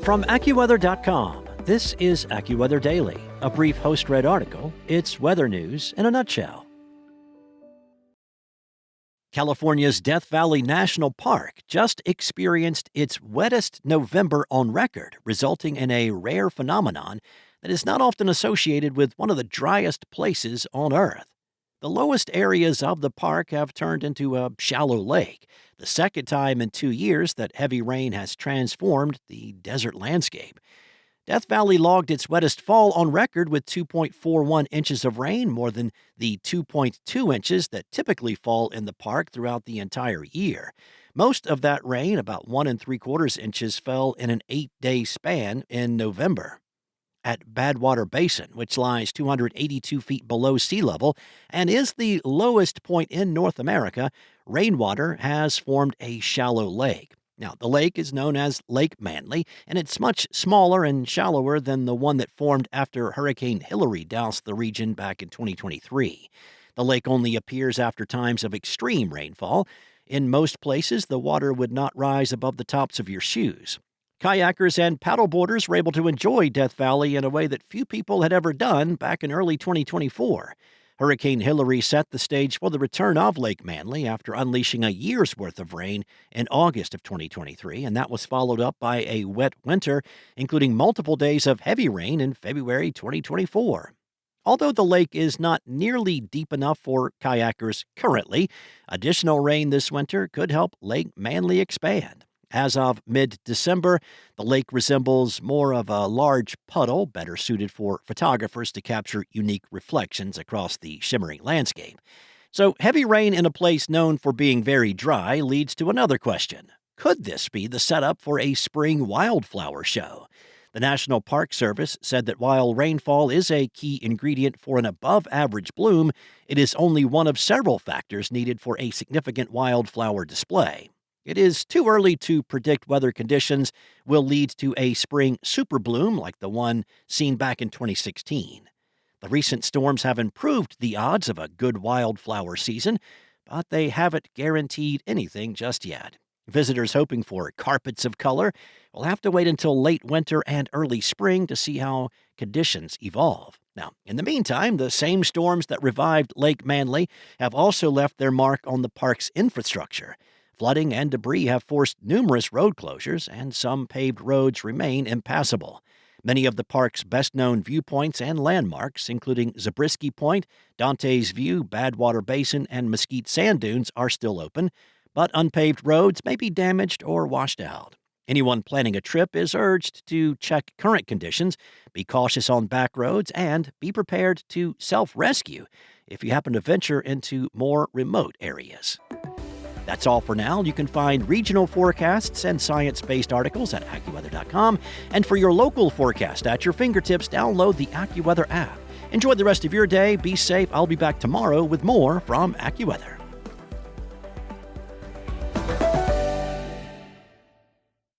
From AccuWeather.com, this is AccuWeather Daily, a brief host-read article. It's weather news in a nutshell. California's Death Valley National Park just experienced its wettest November on record, resulting in a rare phenomenon that is not often associated with one of the driest places on Earth. The lowest areas of the park have turned into a shallow lake, the second time in 2 years that heavy rain has transformed the desert landscape. Death Valley logged its wettest fall on record with 2.41 inches of rain, more than the 2.2 inches that typically fall in the park throughout the entire year. Most of that rain, about 1 3/4 inches, fell in an 8-day span in November. At Badwater Basin, which lies 282 feet below sea level and is the lowest point in North America, rainwater has formed a shallow lake. Now, the lake is known as Lake Manly, and it's much smaller and shallower than the one that formed after Hurricane Hilary doused the region back in 2023. The lake only appears after times of extreme rainfall. In most places, the water would not rise above the tops of your shoes. Kayakers and paddleboarders were able to enjoy Death Valley in a way that few people had ever done back in early 2024. Hurricane Hilary set the stage for the return of Lake Manly after unleashing a year's worth of rain in August of 2023, and that was followed up by a wet winter, including multiple days of heavy rain in February 2024. Although the lake is not nearly deep enough for kayakers currently, additional rain this winter could help Lake Manly expand. As of mid-December, the lake resembles more of a large puddle, better suited for photographers to capture unique reflections across the shimmering landscape. So, heavy rain in a place known for being very dry leads to another question. Could this be the setup for a spring wildflower show? The National Park Service said that while rainfall is a key ingredient for an above-average bloom, it is only one of several factors needed for a significant wildflower display. It is too early to predict whether conditions will lead to a spring superbloom like the one seen back in 2016. The recent storms have improved the odds of a good wildflower season, but they haven't guaranteed anything just yet. Visitors hoping for carpets of color will have to wait until late winter and early spring to see how conditions evolve. Now, in the meantime, the same storms that revived Lake Manly have also left their mark on the park's infrastructure. Flooding and debris have forced numerous road closures, and some paved roads remain impassable. Many of the park's best-known viewpoints and landmarks, including Zabriskie Point, Dante's View, Badwater Basin, and Mesquite Sand Dunes, are still open, but unpaved roads may be damaged or washed out. Anyone planning a trip is urged to check current conditions, be cautious on back roads, and be prepared to self-rescue if you happen to venture into more remote areas. That's all for now. You can find regional forecasts and science-based articles at AccuWeather.com. And for your local forecast at your fingertips, download the AccuWeather app. Enjoy the rest of your day. Be safe. I'll be back tomorrow with more from AccuWeather.